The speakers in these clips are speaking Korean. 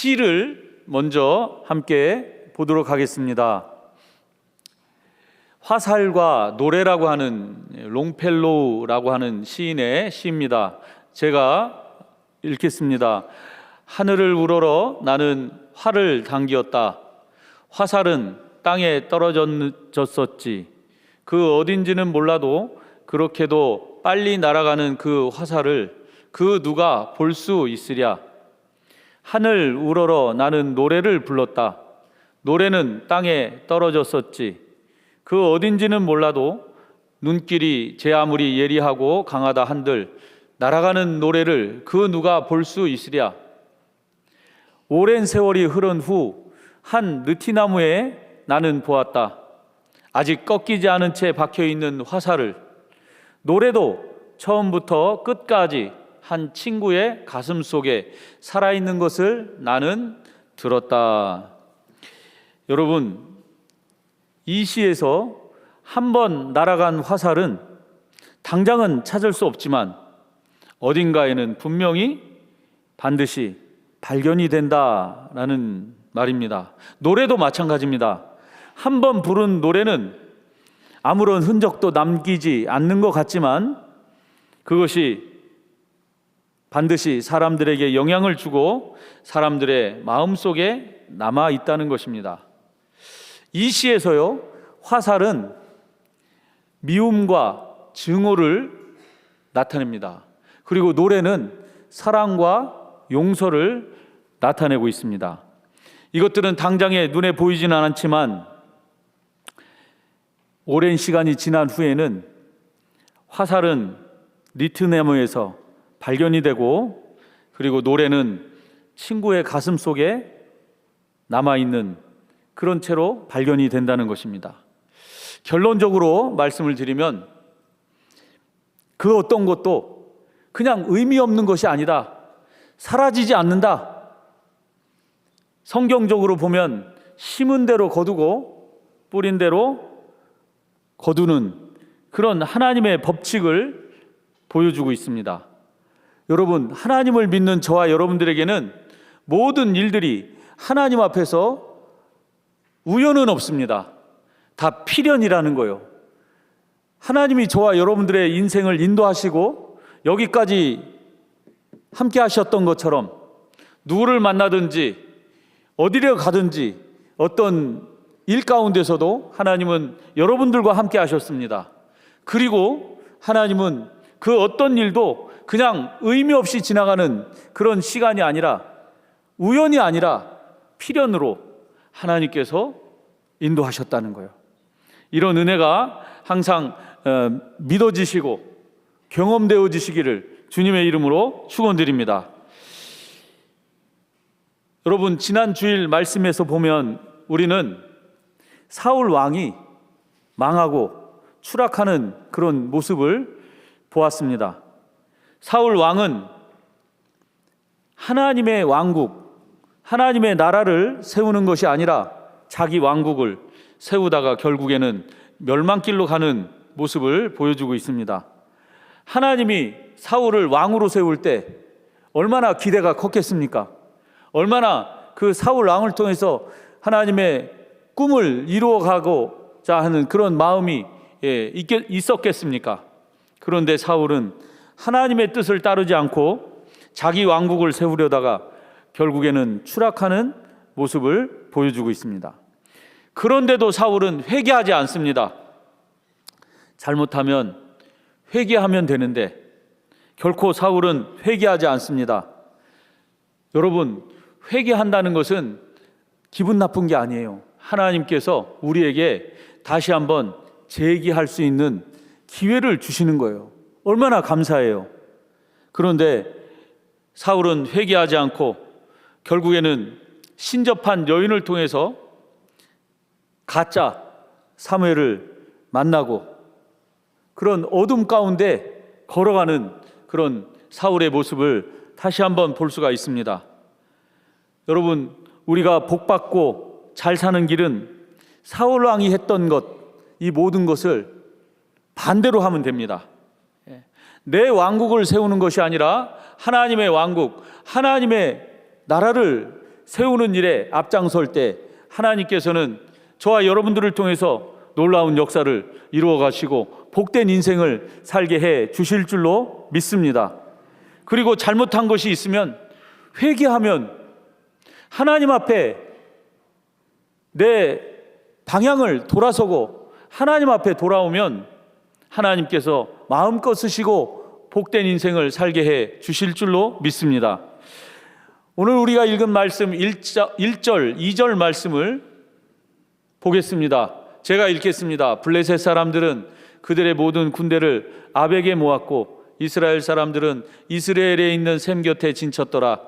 시를 먼저 함께 보도록 하겠습니다. 화살과 노래라고 하는 롱펠로우라고 하는 시인의 시입니다. 제가 읽겠습니다. 하늘을 우러러 나는 활을 당기었다. 화살은 땅에 떨어졌었지. 그 어딘지는 몰라도 그렇게도 빨리 날아가는 그 화살을 그 누가 볼 수 있으랴. 하늘 우러러 나는 노래를 불렀다. 노래는 땅에 떨어졌었지. 그 어딘지는 몰라도 눈길이 제 아무리 예리하고 강하다 한들 날아가는 노래를 그 누가 볼 수 있으랴. 오랜 세월이 흐른 후 한 느티나무에 나는 보았다. 아직 꺾이지 않은 채 박혀있는 화살을. 노래도 처음부터 끝까지 한 친구의 가슴 속에 살아있는 것을 나는 들었다. 여러분, 이 시에서 한 번 날아간 화살은 당장은 찾을 수 없지만 어딘가에는 분명히 반드시 발견이 된다라는 말입니다. 노래도 마찬가지입니다. 한 번 부른 노래는 아무런 흔적도 남기지 않는 것 같지만 그것이 반드시 사람들에게 영향을 주고 사람들의 마음속에 남아 있다는 것입니다. 이 시에서요, 화살은 미움과 증오를 나타냅니다. 그리고 노래는 사랑과 용서를 나타내고 있습니다. 이것들은 당장에 눈에 보이지는 않지만 오랜 시간이 지난 후에는 화살은 니트나무에서 발견이 되고 그리고 노래는 친구의 가슴 속에 남아있는 그런 채로 발견이 된다는 것입니다. 결론적으로 말씀을 드리면 그 어떤 것도 그냥 의미 없는 것이 아니다. 사라지지 않는다. 성경적으로 보면 심은 대로 거두고 뿌린 대로 거두는 그런 하나님의 법칙을 보여주고 있습니다. 여러분, 하나님을 믿는 저와 여러분들에게는 모든 일들이 하나님 앞에서 우연은 없습니다. 다 필연이라는 거예요. 하나님이 저와 여러분들의 인생을 인도하시고 여기까지 함께 하셨던 것처럼 누구를 만나든지 어디를 가든지 어떤 일 가운데서도 하나님은 여러분들과 함께 하셨습니다. 그리고 하나님은 그 어떤 일도 그냥 의미 없이 지나가는 그런 시간이 아니라 우연이 아니라 필연으로 하나님께서 인도하셨다는 거예요. 이런 은혜가 항상 믿어지시고 경험되어지시기를 주님의 이름으로 축원드립니다. 여러분, 지난 주일 말씀에서 보면 우리는 사울 왕이 망하고 추락하는 그런 모습을 보았습니다. 사울 왕은 하나님의 왕국, 하나님의 나라를 세우는 것이 아니라 자기 왕국을 세우다가 결국에는 멸망길로 가는 모습을 보여주고 있습니다. 하나님이 사울을 왕으로 세울 때 얼마나 기대가 컸겠습니까? 얼마나 그 사울 왕을 통해서 하나님의 꿈을 이루어가고자 하는 그런 마음이 있었겠습니까? 그런데 사울은 하나님의 뜻을 따르지 않고 자기 왕국을 세우려다가 결국에는 추락하는 모습을 보여주고 있습니다. 그런데도 사울은 회개하지 않습니다. 잘못하면 회개하면 되는데 결코 사울은 회개하지 않습니다. 여러분, 회개한다는 것은 기분 나쁜 게 아니에요. 하나님께서 우리에게 다시 한번 재기할 수 있는 기회를 주시는 거예요. 얼마나 감사해요. 그런데 사울은 회개하지 않고 결국에는 신접한 여인을 통해서 가짜 사무엘을 만나고 그런 어둠 가운데 걸어가는 그런 사울의 모습을 다시 한번 볼 수가 있습니다. 여러분, 우리가 복받고 잘 사는 길은 사울 왕이 했던 것, 이 모든 것을 반대로 하면 됩니다. 내 왕국을 세우는 것이 아니라 하나님의 왕국, 하나님의 나라를 세우는 일에 앞장설 때 하나님께서는 저와 여러분들을 통해서 놀라운 역사를 이루어 가시고 복된 인생을 살게 해 주실 줄로 믿습니다. 그리고 잘못한 것이 있으면 회개하면 하나님 앞에 내 방향을 돌아서고 하나님 앞에 돌아오면 하나님께서 마음껏 쓰시고 복된 인생을 살게 해 주실 줄로 믿습니다. 오늘 우리가 읽은 말씀 1절, 2절 말씀을 보겠습니다. 제가 읽겠습니다. 블레셋 사람들은 그들의 모든 군대를 아벡에 모았고 이스라엘 사람들은 이스라엘에 있는 셈 곁에 진쳤더라.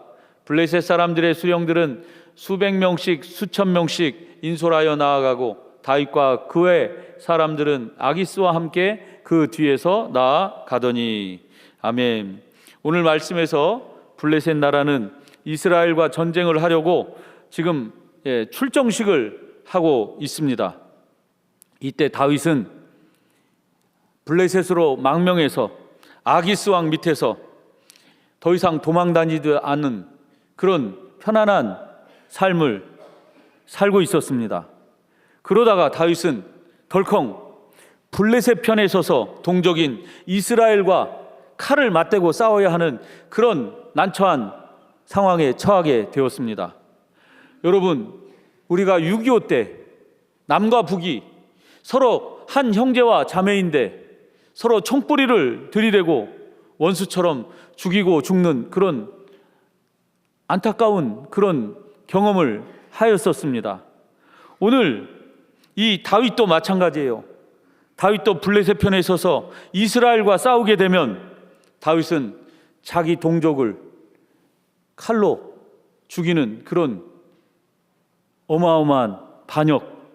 블레셋 사람들의 수령들은 수백 명씩 수천 명씩 인솔하여 나아가고 다윗과 그의 사람들은 아기스와 함께 그 뒤에서 나아가더니. 아멘. 오늘 말씀에서 블레셋 나라는 이스라엘과 전쟁을 하려고 지금 출정식을 하고 있습니다. 이때 다윗은 블레셋으로 망명해서 아기스 왕 밑에서 더 이상 도망다니지 않는 그런 편안한 삶을 살고 있었습니다. 그러다가 다윗은 덜컹 블레셋 편에 서서 동족인 이스라엘과 칼을 맞대고 싸워야 하는 그런 난처한 상황에 처하게 되었습니다. 여러분, 우리가 6.25 때 남과 북이 서로 한 형제와 자매인데 서로 총뿌리를 들이대고 원수처럼 죽이고 죽는 그런 안타까운 그런 경험을 하였었습니다. 오늘 이 다윗도 마찬가지예요. 다윗도 블레셋 편에 서서 이스라엘과 싸우게 되면 다윗은 자기 동족을 칼로 죽이는 그런 어마어마한 반역,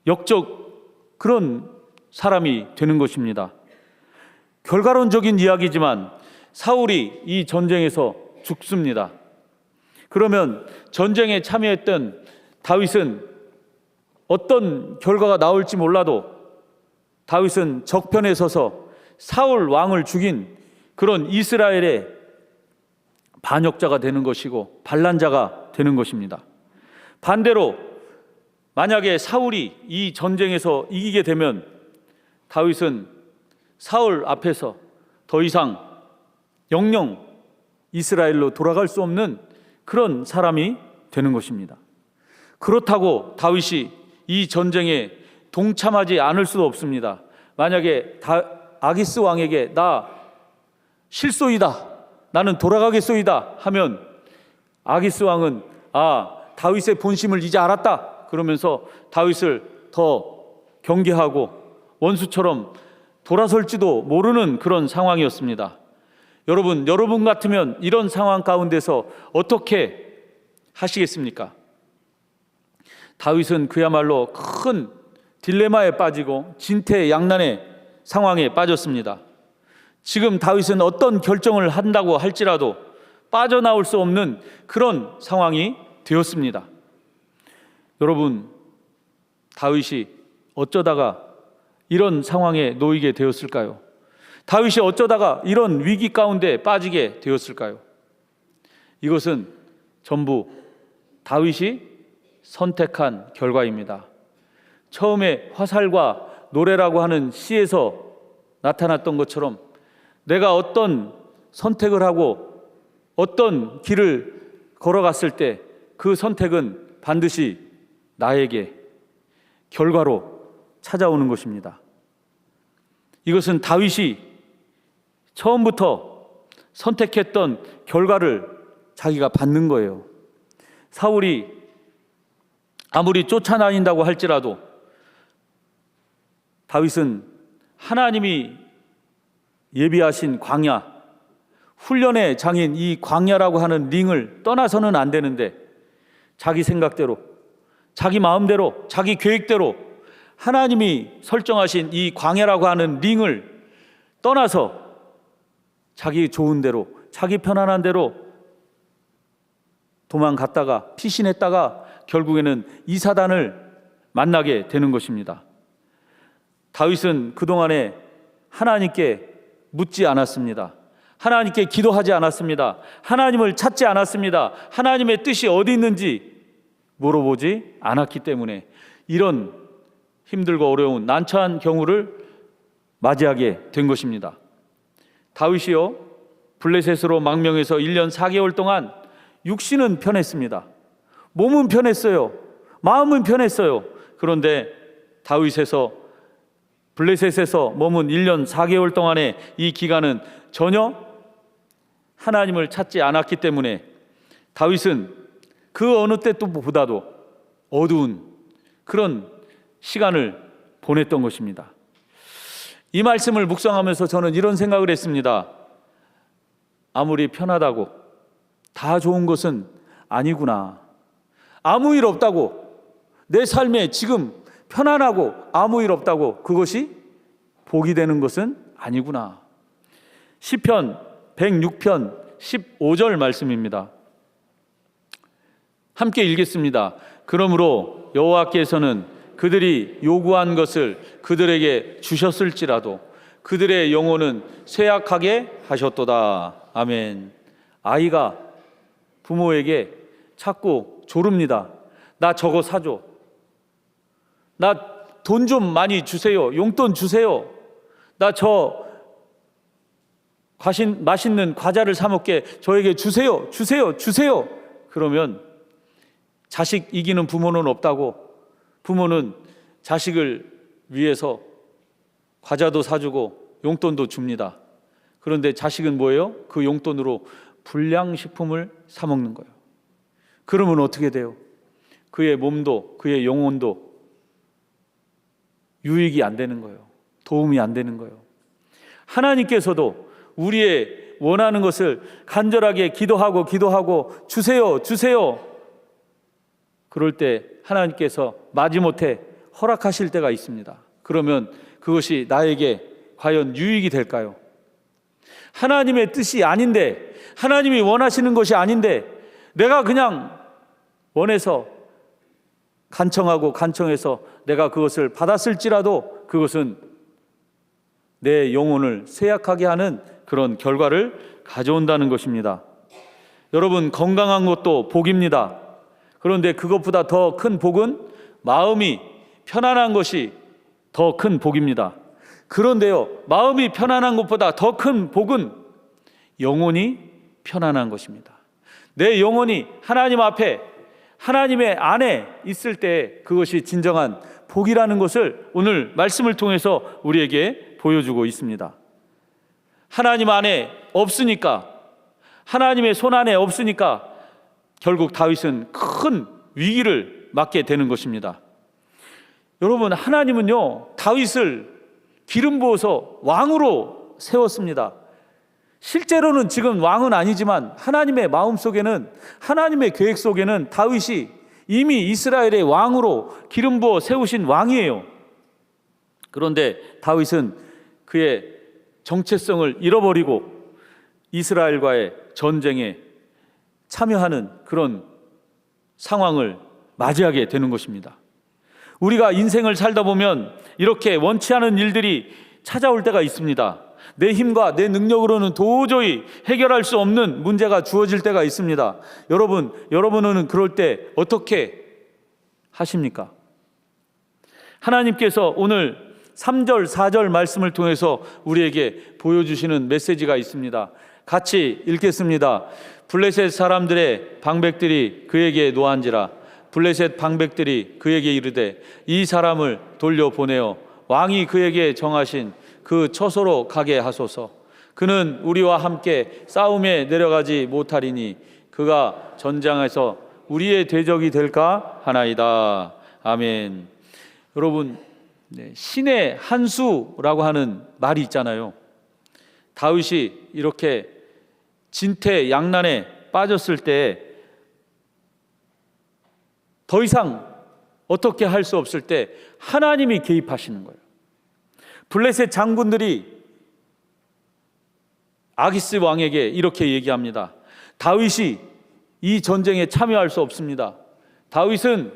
역적 그런 사람이 되는 것입니다. 결과론적인 이야기지만 사울이 이 전쟁에서 죽습니다. 그러면 전쟁에 참여했던 다윗은 어떤 결과가 나올지 몰라도 다윗은 적편에 서서 사울 왕을 죽인 그런 이스라엘의 반역자가 되는 것이고 반란자가 되는 것입니다. 반대로 만약에 사울이 이 전쟁에서 이기게 되면 다윗은 사울 앞에서 더 이상 영영 이스라엘로 돌아갈 수 없는 그런 사람이 되는 것입니다. 그렇다고 다윗이 이 전쟁에 동참하지 않을 수도 없습니다. 만약에 아기스 왕에게 나 실소이다, 나는 돌아가겠소이다 하면 아기스 왕은 다윗의 본심을 이제 알았다 그러면서 다윗을 더 경계하고 원수처럼 돌아설지도 모르는 그런 상황이었습니다. 여러분 같으면 이런 상황 가운데서 어떻게 하시겠습니까? 다윗은 그야말로 큰 딜레마에 빠지고 진퇴양난의 상황에 빠졌습니다. 지금 다윗은 어떤 결정을 한다고 할지라도 빠져나올 수 없는 그런 상황이 되었습니다. 여러분, 다윗이 어쩌다가 이런 상황에 놓이게 되었을까요? 다윗이 어쩌다가 이런 위기 가운데 빠지게 되었을까요? 이것은 전부 다윗이 선택한 결과입니다. 처음에 화살과 노래라고 하는 시에서 나타났던 것처럼 내가 어떤 선택을 하고 어떤 길을 걸어갔을 때 그 선택은 반드시 나에게 결과로 찾아오는 것입니다. 이것은 다윗이 처음부터 선택했던 결과를 자기가 받는 거예요. 사울이 아무리 쫓아다닌다고 할지라도 다윗은 하나님이 예비하신 광야, 훈련의 장인 이 광야라고 하는 링을 떠나서는 안 되는데 자기 생각대로, 자기 마음대로, 자기 계획대로 하나님이 설정하신 이 광야라고 하는 링을 떠나서 자기 좋은 대로, 자기 편안한 대로 도망갔다가 피신했다가 결국에는 이사단을 만나게 되는 것입니다. 다윗은 그동안에 하나님께 묻지 않았습니다. 하나님께 기도하지 않았습니다. 하나님을 찾지 않았습니다. 하나님의 뜻이 어디 있는지 물어보지 않았기 때문에 이런 힘들고 어려운 난처한 경우를 맞이하게 된 것입니다. 다윗이요, 블레셋으로 망명해서 1년 4개월 동안 육신은 편했습니다. 몸은 편했어요. 마음은 편했어요. 그런데 블레셋에서 머문 1년 4개월 동안의 이 기간은 전혀 하나님을 찾지 않았기 때문에 다윗은 그 어느 때보다도 어두운 그런 시간을 보냈던 것입니다. 이 말씀을 묵상하면서 저는 이런 생각을 했습니다. 아무리 편하다고 다 좋은 것은 아니구나. 아무 일 없다고, 내 삶에 지금 편안하고 아무 일 없다고 그것이 복이 되는 것은 아니구나. 시편 106편 15절 말씀입니다. 함께 읽겠습니다. 그러므로 여호와께서는 그들이 요구한 것을 그들에게 주셨을지라도 그들의 영혼은 쇠약하게 하셨도다. 아멘. 아이가 부모에게 자꾸 조릅니다. 나 저거 사줘. 나 돈 좀 많이 주세요. 용돈 주세요. 나 저 맛있는 과자를 사 먹게 저에게 주세요. 주세요. 그러면 자식 이기는 부모는 없다고, 부모는 자식을 위해서 과자도 사주고 용돈도 줍니다. 그런데 자식은 뭐예요? 그 용돈으로 불량식품을 사 먹는 거예요. 그러면 어떻게 돼요? 그의 몸도 그의 영혼도 유익이 안 되는 거예요. 도움이 안 되는 거예요. 하나님께서도 우리의 원하는 것을 간절하게 기도하고 주세요. 그럴 때 하나님께서 마지못해 허락하실 때가 있습니다. 그러면 그것이 나에게 과연 유익이 될까요? 하나님의 뜻이 아닌데, 하나님이 원하시는 것이 아닌데 내가 그냥 원해서 간청해서 내가 그것을 받았을지라도 그것은 내 영혼을 쇠약하게 하는 그런 결과를 가져온다는 것입니다. 여러분, 건강한 것도 복입니다. 그런데 그것보다 더 큰 복은 마음이 편안한 것이 더 큰 복입니다. 그런데요, 마음이 편안한 것보다 더 큰 복은 영혼이 편안한 것입니다. 내 영혼이 하나님 앞에, 하나님의 안에 있을 때 그것이 진정한 복이라는 것을 오늘 말씀을 통해서 우리에게 보여주고 있습니다. 하나님 안에 없으니까, 하나님의 손 안에 없으니까 결국 다윗은 큰 위기를 맞게 되는 것입니다. 여러분, 하나님은요, 다윗을 기름 부어서 왕으로 세웠습니다. 실제로는 지금 왕은 아니지만 하나님의 마음 속에는, 하나님의 계획 속에는 다윗이 이미 이스라엘의 왕으로 기름 부어 세우신 왕이에요. 그런데 다윗은 그의 정체성을 잃어버리고 이스라엘과의 전쟁에 참여하는 그런 상황을 맞이하게 되는 것입니다. 우리가 인생을 살다 보면 이렇게 원치 않은 일들이 찾아올 때가 있습니다. 내 힘과 내 능력으로는 도저히 해결할 수 없는 문제가 주어질 때가 있습니다. 여러분은 그럴 때 어떻게 하십니까? 하나님께서 오늘 3절, 4절 말씀을 통해서 우리에게 보여주시는 메시지가 있습니다. 같이 읽겠습니다. 블레셋 사람들의 방백들이 그에게 노한지라. 블레셋 방백들이 그에게 이르되 이 사람을 돌려보내어 왕이 그에게 정하신 그 처소로 가게 하소서. 그는 우리와 함께 싸움에 내려가지 못하리니 그가 전장에서 우리의 대적이 될까 하나이다. 아멘. 여러분, 신의 한 수라고 하는 말이 있잖아요. 다윗이 이렇게 진퇴양난에 빠졌을 때, 더 이상 어떻게 할 수 없을 때 하나님이 개입하시는 거예요. 블레셋 장군들이 아기스 왕에게 이렇게 얘기합니다. 다윗이 이 전쟁에 참여할 수 없습니다. 다윗은,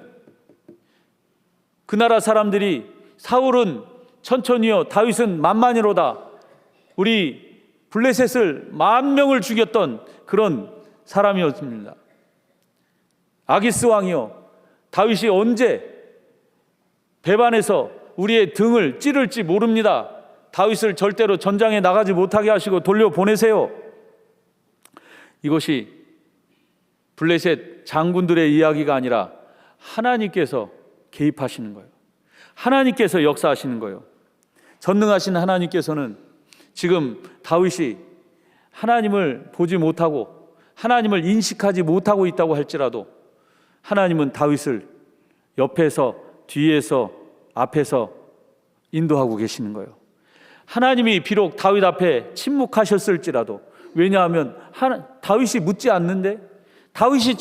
그 나라 사람들이 사울은 천천히요, 다윗은 만만이로다. 우리 블레셋을 10,000명을 죽였던 그런 사람이었습니다. 아기스 왕이요, 다윗이 언제 배반해서 우리의 등을 찌를지 모릅니다. 다윗을 절대로 전장에 나가지 못하게 하시고 돌려보내세요. 이것이 블레셋 장군들의 이야기가 아니라 하나님께서 개입하시는 거예요. 하나님께서 역사하시는 거예요. 전능하신 하나님께서는 지금 다윗이 하나님을 보지 못하고 하나님을 인식하지 못하고 있다고 할지라도 하나님은 다윗을 옆에서, 뒤에서, 앞에서 인도하고 계시는 거예요. 하나님이 비록 다윗 앞에 침묵하셨을지라도, 왜냐하면 다윗이 묻지 않는데, 다윗이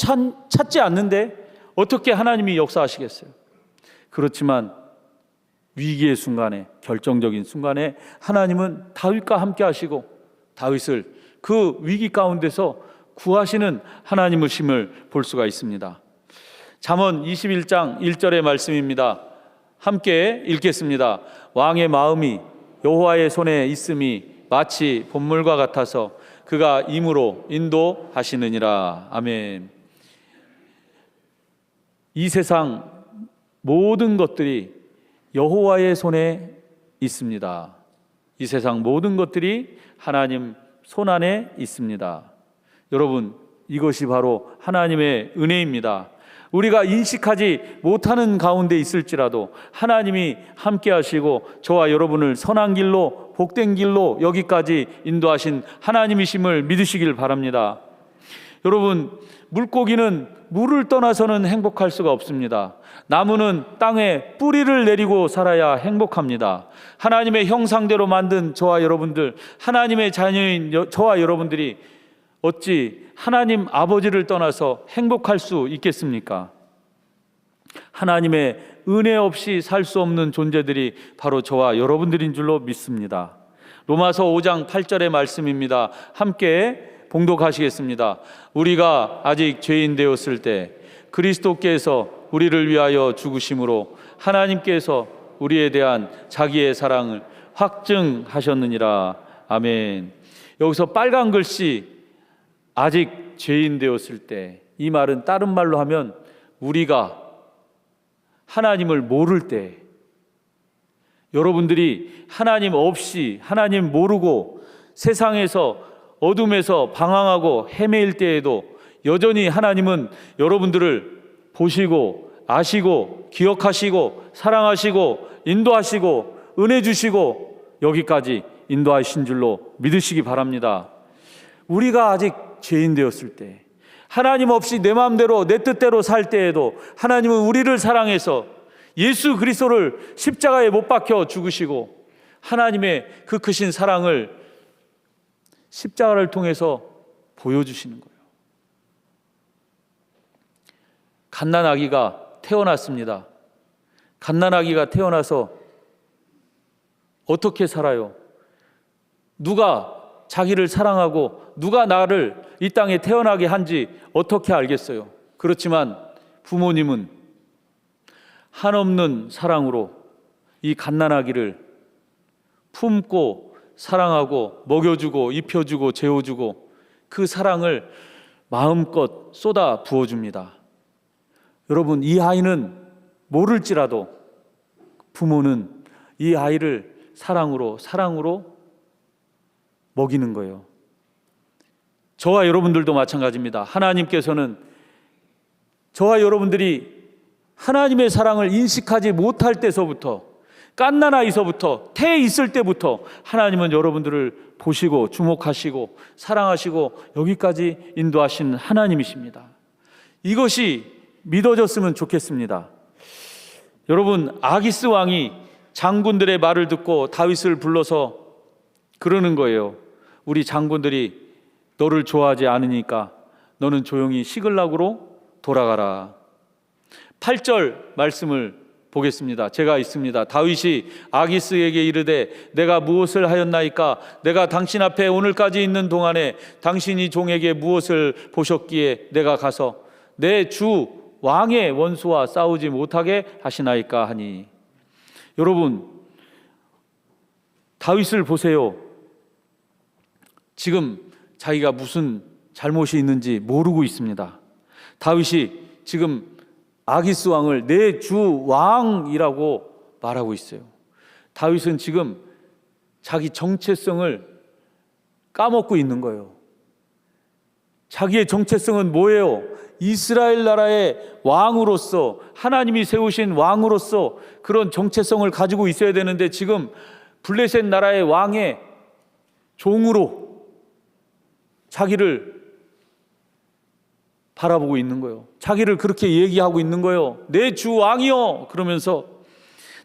찾지 않는데 어떻게 하나님이 역사하시겠어요? 그렇지만 위기의 순간에, 결정적인 순간에 하나님은 다윗과 함께 하시고 다윗을 그 위기 가운데서 구하시는 하나님이심을 볼 수가 있습니다. 잠언 21장 1절의 말씀입니다. 함께 읽겠습니다. 왕의 마음이 여호와의 손에 있음이 마치 봇물과 같아서 그가 임으로 인도하시느니라. 아멘. 이 세상 모든 것들이 여호와의 손에 있습니다. 이 세상 모든 것들이 하나님 손 안에 있습니다. 여러분, 이것이 바로 하나님의 은혜입니다. 우리가 인식하지 못하는 가운데 있을지라도 하나님이 함께 하시고 저와 여러분을 선한 길로, 복된 길로 여기까지 인도하신 하나님이심을 믿으시길 바랍니다. 여러분, 물고기는 물을 떠나서는 행복할 수가 없습니다. 나무는 땅에 뿌리를 내리고 살아야 행복합니다. 하나님의 형상대로 만든 저와 여러분들, 하나님의 자녀인 저와 여러분들이 어찌 하나님 아버지를 떠나서 행복할 수 있겠습니까? 하나님의 은혜 없이 살 수 없는 존재들이 바로 저와 여러분들인 줄로 믿습니다. 로마서 5장 8절의 말씀입니다. 함께 봉독하시겠습니다. 우리가 아직 죄인 되었을 때 그리스도께서 우리를 위하여 죽으심으로 하나님께서 우리에 대한 자기의 사랑을 확증하셨느니라. 아멘. 여기서 빨간 글씨 아직 죄인 되었을 때, 이 말은 다른 말로 하면 우리가 하나님을 모를 때, 여러분들이 하나님 없이, 하나님 모르고 세상에서 어둠에서 방황하고 헤매일 때에도 여전히 하나님은 여러분들을 보시고 아시고 기억하시고 사랑하시고 인도하시고 은혜 주시고 여기까지 인도하신 줄로 믿으시기 바랍니다. 우리가 아직 죄인 되었을 때, 하나님 없이 내 마음대로 내 뜻대로 살 때에도 하나님은 우리를 사랑해서 예수 그리스도를 십자가에 못 박혀 죽으시고 하나님의 그 크신 사랑을 십자가를 통해서 보여주시는 거예요. 갓난아기가 태어났습니다. 갓난아기가 태어나서 어떻게 살아요? 누가 자기를 사랑하고 누가 나를 이 땅에 태어나게 한지 어떻게 알겠어요? 그렇지만 부모님은 한없는 사랑으로 이 갓난아기를 품고 사랑하고 먹여주고 입혀주고 재워주고 그 사랑을 마음껏 쏟아 부어줍니다. 여러분, 이 아이는 모를지라도 부모는 이 아이를 사랑으로 먹이는 거예요. 저와 여러분들도 마찬가지입니다. 하나님께서는 저와 여러분들이 하나님의 사랑을 인식하지 못할 때서부터, 갓난아이서부터, 태에 있을 때부터 하나님은 여러분들을 보시고 주목하시고 사랑하시고 여기까지 인도하신 하나님이십니다. 이것이 믿어졌으면 좋겠습니다. 여러분, 아기스 왕이 장군들의 말을 듣고 다윗을 불러서 그러는 거예요. 우리 장군들이 너를 좋아하지 않으니까 너는 조용히 시글락으로 돌아가라. 8절 말씀을 보겠습니다. 제가 있습니다. 다윗이 아기스에게 이르되 내가 무엇을 하였나이까? 내가 당신 앞에 오늘까지 있는 동안에 당신이 종에게 무엇을 보셨기에 내가 가서 내 주 왕의 원수와 싸우지 못하게 하시나이까 하니. 여러분, 다윗을 보세요. 지금 자기가 무슨 잘못이 있는지 모르고 있습니다. 다윗이 지금 아기스 왕을 내 주 왕이라고 말하고 있어요. 다윗은 지금 자기 정체성을 까먹고 있는 거예요. 자기의 정체성은 뭐예요? 이스라엘 나라의 왕으로서, 하나님이 세우신 왕으로서 그런 정체성을 가지고 있어야 되는데 지금 블레셋 나라의 왕의 종으로 자기를 바라보고 있는 거예요. 자기를 그렇게 얘기하고 있는 거예요. 내 주 왕이여 그러면서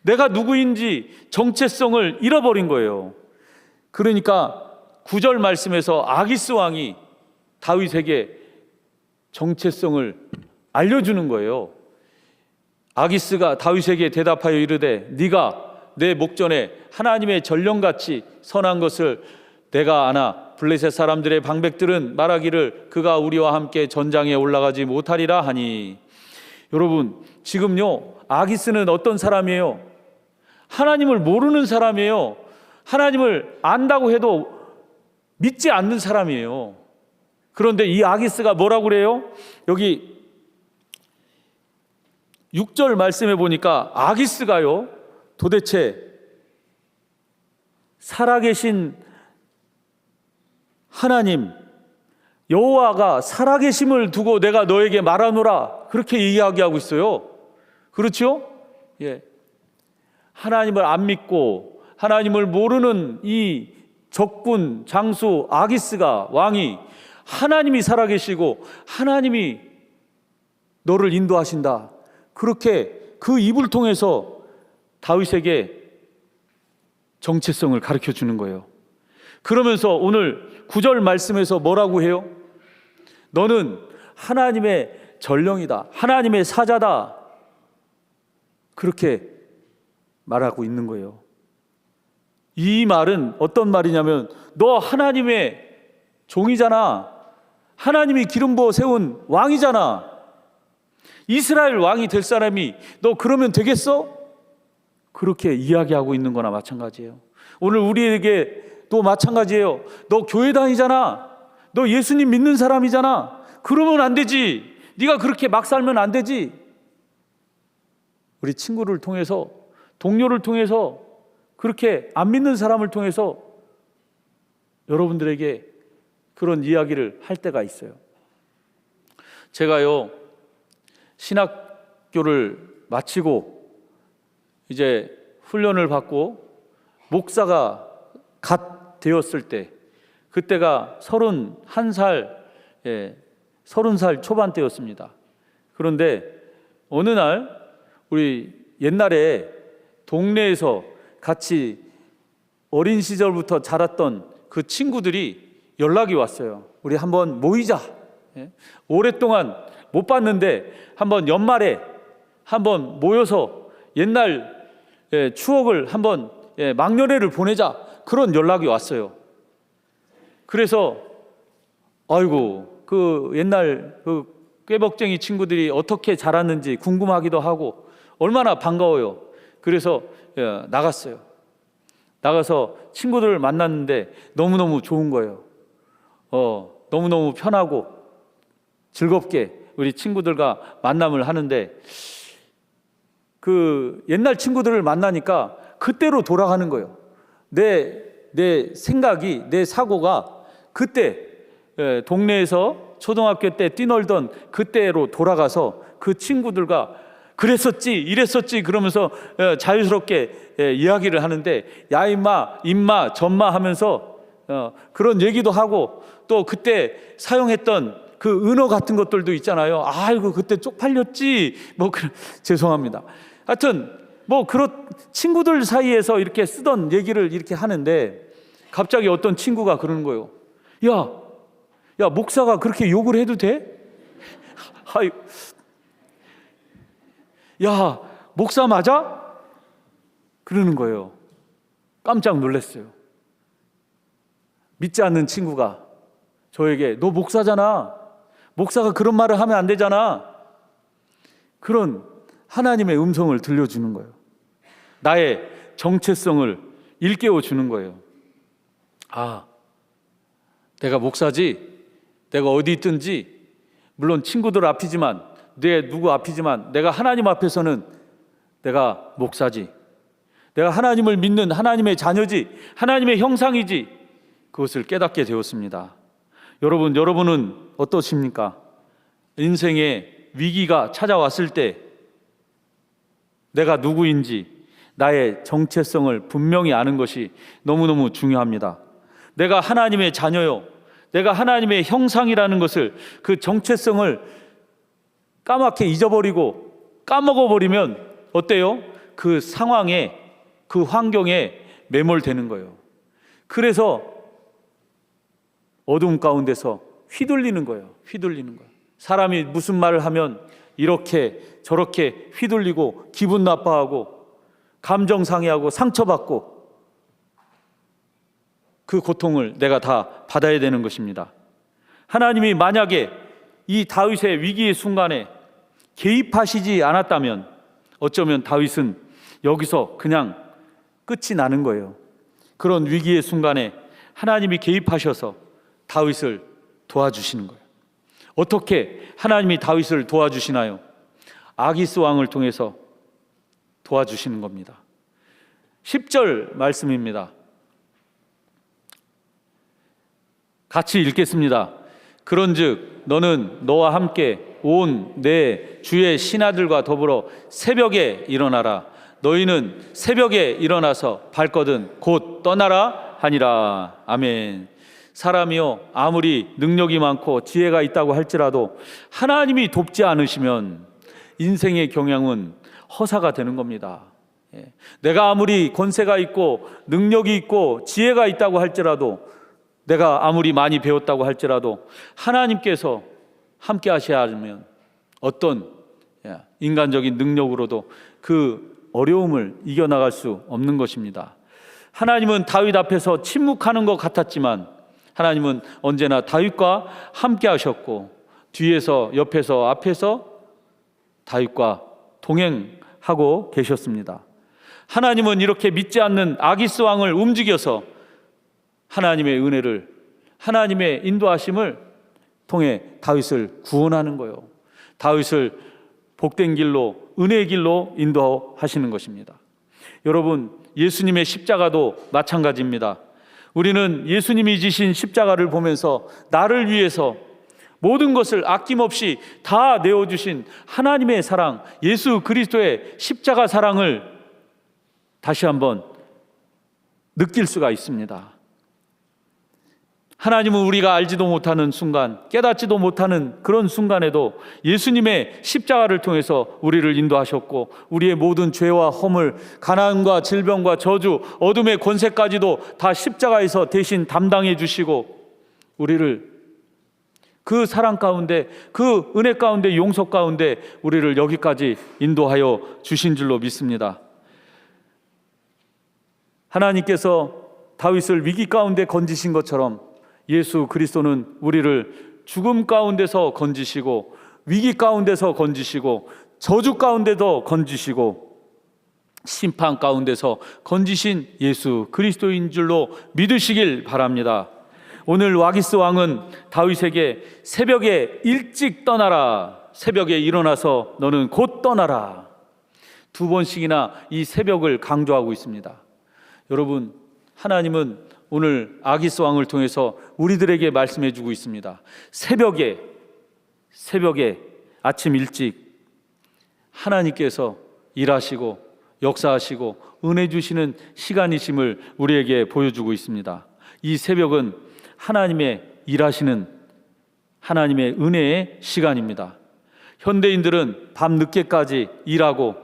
내가 누구인지 정체성을 잃어버린 거예요. 그러니까 9절 말씀에서 아기스 왕이 다윗에게 정체성을 알려주는 거예요. 아기스가 다윗에게 대답하여 이르되 네가 내 목전에 하나님의 전령같이 선한 것을 내가 아나 블레셋 사람들의 방백들은 말하기를 그가 우리와 함께 전장에 올라가지 못하리라 하니. 여러분, 지금요 아기스는 어떤 사람이에요? 하나님을 모르는 사람이에요. 하나님을 안다고 해도 믿지 않는 사람이에요. 그런데 이 아기스가 뭐라고 그래요? 여기 6절 말씀해 보니까 아기스가요 도대체 살아계신 하나님 여호와가 살아계심을 두고 내가 너에게 말하노라 그렇게 이야기하고 있어요. 그렇죠? 예. 하나님을 안 믿고 하나님을 모르는 이 적군 장수 아기스가 왕이 하나님이 살아계시고 하나님이 너를 인도하신다 그렇게 그 입을 통해서 다윗에게 정체성을 가르쳐 주는 거예요. 그러면서 오늘 9절 말씀에서 뭐라고 해요? 너는 하나님의 전령이다, 하나님의 사자다 그렇게 말하고 있는 거예요. 이 말은 어떤 말이냐면 너 하나님의 종이잖아. 하나님이 기름 부어 세운 왕이잖아. 이스라엘 왕이 될 사람이 너 그러면 되겠어? 그렇게 이야기하고 있는 거나 마찬가지예요. 오늘 우리에게 또 마찬가지예요. 너 교회 다니잖아. 너 예수님 믿는 사람이잖아. 그러면 안 되지. 네가 그렇게 막 살면 안 되지. 우리 친구를 통해서, 동료를 통해서, 그렇게 안 믿는 사람을 통해서 여러분들에게 그런 이야기를 할 때가 있어요. 제가요 신학교를 마치고 이제 훈련을 받고 목사가 갓 되었을 때, 그때가 31살, 30살 초반 때였습니다. 그런데 어느 날 우리 옛날에 동네에서 같이 어린 시절부터 자랐던 그 친구들이 연락이 왔어요. 우리 한번 모이자. 오랫동안 못 봤는데 한번 연말에 한번 모여서 옛날 추억을 한번 막년회를 보내자. 그런 연락이 왔어요. 그래서 아이고 그 옛날 그 꾀벅쟁이 친구들이 어떻게 자랐는지 궁금하기도 하고 얼마나 반가워요. 그래서 나갔어요. 나가서 친구들을 만났는데 너무너무 좋은 거예요. 너무너무 편하고 즐겁게 우리 친구들과 만남을 하는데 그 옛날 친구들을 만나니까 그때로 돌아가는 거예요. 내 생각이, 내 사고가 그때 동네에서 초등학교 때 뛰놀던 그때로 돌아가서 그 친구들과 그랬었지 이랬었지 그러면서 자유스럽게 이야기를 하는데 야 임마 전마 하면서 그런 얘기도 하고 또 그때 사용했던 그 은어 같은 것들도 있잖아요. 아이고 그때 쪽팔렸지 죄송합니다. 하여튼 그런 친구들 사이에서 이렇게 쓰던 얘기를 이렇게 하는데 갑자기 어떤 친구가 그러는 거예요. 야 목사가 그렇게 욕을 해도 돼? 야 목사 맞아? 그러는 거예요. 깜짝 놀랐어요. 믿지 않는 친구가 저에게 너 목사잖아. 목사가 그런 말을 하면 안 되잖아. 그런 하나님의 음성을 들려주는 거예요. 나의 정체성을 일깨워 주는 거예요. 내가 목사지, 내가 어디 있든지, 물론 친구들 앞이지만, 내 누구 앞이지만, 내가 하나님 앞에서는 내가 목사지, 내가 하나님을 믿는 하나님의 자녀지, 하나님의 형상이지, 그것을 깨닫게 되었습니다. 여러분은 어떠십니까? 인생의 위기가 찾아왔을 때 내가 누구인지, 나의 정체성을 분명히 아는 것이 너무너무 중요합니다. 내가 하나님의 자녀요, 내가 하나님의 형상이라는 것을, 그 정체성을 까맣게 잊어버리고 까먹어버리면 어때요? 그 상황에, 그 환경에 매몰되는 거예요. 그래서 어둠 가운데서 휘둘리는 거예요. 사람이 무슨 말을 하면 이렇게 저렇게 휘둘리고 기분 나빠하고 감정 상해하고 상처받고, 그 고통을 내가 다 받아야 되는 것입니다. 하나님이 만약에 이 다윗의 위기의 순간에 개입하시지 않았다면 어쩌면 다윗은 여기서 그냥 끝이 나는 거예요. 그런 위기의 순간에 하나님이 개입하셔서 다윗을 도와주시는 거예요. 어떻게 하나님이 다윗을 도와주시나요? 아기스 왕을 통해서 도와주시는 겁니다. 10절 말씀입니다. 같이 읽겠습니다. 그런즉 너는 너와 함께 온 내 주의 신하들과 더불어 새벽에 일어나라. 너희는 새벽에 일어나서 발거든 곧 떠나라 하니라. 아멘. 사람이요, 아무리 능력이 많고 지혜가 있다고 할지라도 하나님이 돕지 않으시면 인생의 경향은 허사가 되는 겁니다. 내가 아무리 권세가 있고 능력이 있고 지혜가 있다고 할지라도, 내가 아무리 많이 배웠다고 할지라도 하나님께서 함께 하셔야 하면 어떤 인간적인 능력으로도 그 어려움을 이겨나갈 수 없는 것입니다. 하나님은 다윗 앞에서 침묵하는 것 같았지만 하나님은 언제나 다윗과 함께 하셨고, 뒤에서, 옆에서, 앞에서 다윗과 동행하고 계셨습니다. 하나님은 이렇게 믿지 않는 아기스 왕을 움직여서 하나님의 은혜를, 하나님의 인도하심을 통해 다윗을 구원하는 거예요. 다윗을 복된 길로, 은혜의 길로 인도하시는 것입니다. 여러분, 예수님의 십자가도 마찬가지입니다. 우리는 예수님이 지신 십자가를 보면서 나를 위해서 모든 것을 아낌없이 다 내어주신 하나님의 사랑, 예수 그리스도의 십자가 사랑을 다시 한번 느낄 수가 있습니다. 하나님은 우리가 알지도 못하는 순간, 깨닫지도 못하는 그런 순간에도 예수님의 십자가를 통해서 우리를 인도하셨고, 우리의 모든 죄와 허물, 가난과 질병과 저주, 어둠의 권세까지도 다 십자가에서 대신 담당해 주시고, 우리를 그 사랑 가운데, 그 은혜 가운데, 용서 가운데 우리를 여기까지 인도하여 주신 줄로 믿습니다. 하나님께서 다윗을 위기 가운데 건지신 것처럼 예수 그리스도는 우리를 죽음 가운데서 건지시고, 위기 가운데서 건지시고, 저주 가운데도 건지시고, 심판 가운데서 건지신 예수 그리스도인 줄로 믿으시길 바랍니다. 오늘 아기스 왕은 다윗에게 새벽에 일찍 떠나라, 새벽에 일어나서 너는 곧 떠나라, 2번씩이나 이 새벽을 강조하고 있습니다. 여러분, 하나님은 오늘 아기스 왕을 통해서 우리들에게 말씀해 주고 있습니다. 새벽에 아침 일찍 하나님께서 일하시고 역사하시고 은혜 주시는 시간이심을 우리에게 보여주고 있습니다. 이 새벽은 하나님의 일하시는 하나님의 은혜의 시간입니다. 현대인들은 밤 늦게까지 일하고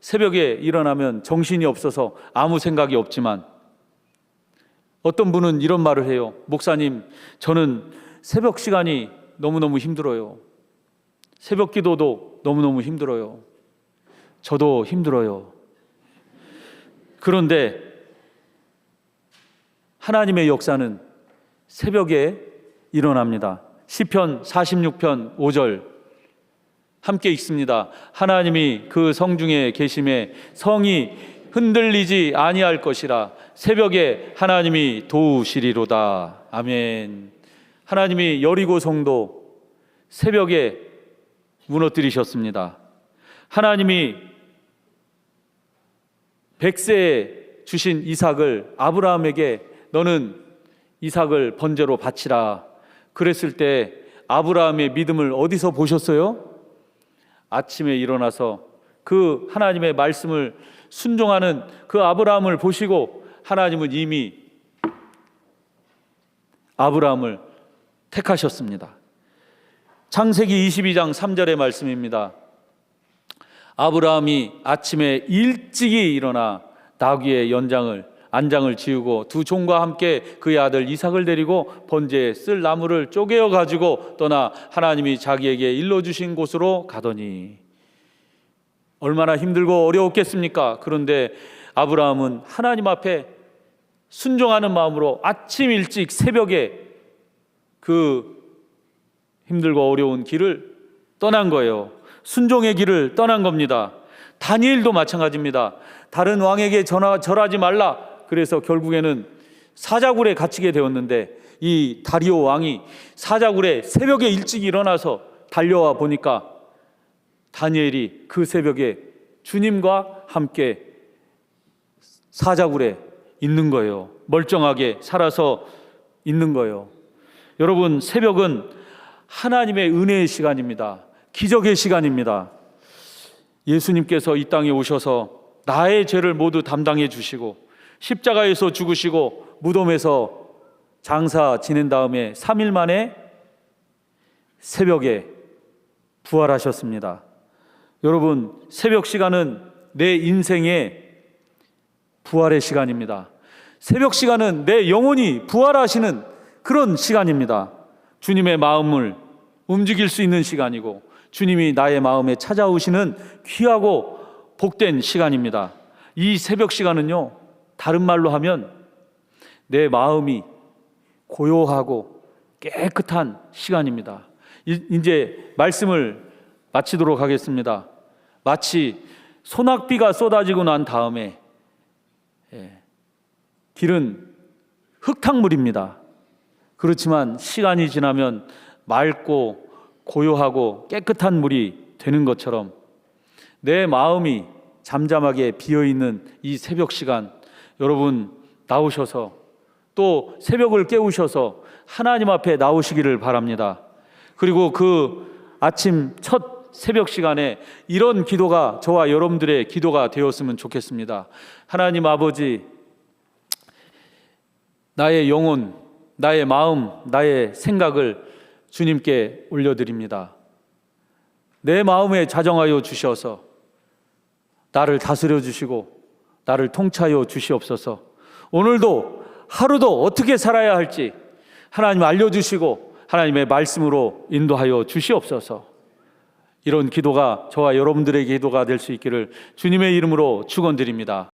새벽에 일어나면 정신이 없어서 아무 생각이 없지만, 어떤 분은 이런 말을 해요. 목사님, 저는 새벽 시간이 너무너무 힘들어요. 새벽 기도도 너무너무 힘들어요. 저도 힘들어요. 그런데 하나님의 역사는 새벽에 일어납니다. 시편 46편 5절 함께 읽습니다. 하나님이 그 성중에 계심에 성이 흔들리지 아니할 것이라. 새벽에 하나님이 도우시리로다. 아멘. 하나님이 여리고 성도 새벽에 무너뜨리셨습니다. 하나님이 백세에 주신 이삭을 아브라함에게 너는 이삭을 번제로 바치라 그랬을 때 아브라함의 믿음을 어디서 보셨어요? 아침에 일어나서 그 하나님의 말씀을 순종하는 그 아브라함을 보시고 하나님은 이미 아브라함을 택하셨습니다. 창세기 22장 3절의 말씀입니다. 아브라함이 아침에 일찍이 일어나 나귀의 안장을 지우고 두 종과 함께 그의 아들 이삭을 데리고 번제에 쓸 나무를 쪼개어 가지고 떠나 하나님이 자기에게 일러주신 곳으로 가더니 얼마나 힘들고 어려웠겠습니까? 그런데 아브라함은 하나님 앞에 순종하는 마음으로 아침 일찍 새벽에 그 힘들고 어려운 길을 떠난 거예요. 순종의 길을 떠난 겁니다. 다니엘도 마찬가지입니다. 다른 왕에게 절하지 말라. 그래서 결국에는 사자굴에 갇히게 되었는데 이 다리오 왕이 사자굴에 새벽에 일찍 일어나서 달려와 보니까 다니엘이 그 새벽에 주님과 함께 사자굴에 있는 거예요. 멀쩡하게 살아서 있는 거예요. 여러분, 새벽은 하나님의 은혜의 시간입니다. 기적의 시간입니다. 예수님께서 이 땅에 오셔서 나의 죄를 모두 담당해 주시고 십자가에서 죽으시고 무덤에서 장사 지낸 다음에 3일 만에 새벽에 부활하셨습니다. 여러분, 새벽 시간은 내 인생의 부활의 시간입니다. 새벽 시간은 내 영혼이 부활하시는 그런 시간입니다. 주님의 마음을 움직일 수 있는 시간이고 주님이 나의 마음에 찾아오시는 귀하고 복된 시간입니다. 이 새벽 시간은요, 다른 말로 하면 내 마음이 고요하고 깨끗한 시간입니다. 이제 말씀을 마치도록 하겠습니다. 마치 소낙비가 쏟아지고 난 다음에 길은 흙탕물입니다. 그렇지만 시간이 지나면 맑고 고요하고 깨끗한 물이 되는 것처럼 내 마음이 잠잠하게 비어있는 이 새벽 시간, 여러분 나오셔서 또 새벽을 깨우셔서 하나님 앞에 나오시기를 바랍니다. 그리고 그 아침 첫 새벽 시간에 이런 기도가 저와 여러분들의 기도가 되었으면 좋겠습니다. 하나님 아버지, 나의 영혼, 나의 마음, 나의 생각을 주님께 올려드립니다. 내 마음에 자정하여 주셔서 나를 다스려 주시고 나를 통치하여 주시옵소서. 오늘도 하루도 어떻게 살아야 할지 하나님 알려주시고 하나님의 말씀으로 인도하여 주시옵소서. 이런 기도가 저와 여러분들의 기도가 될 수 있기를 주님의 이름으로 축원드립니다.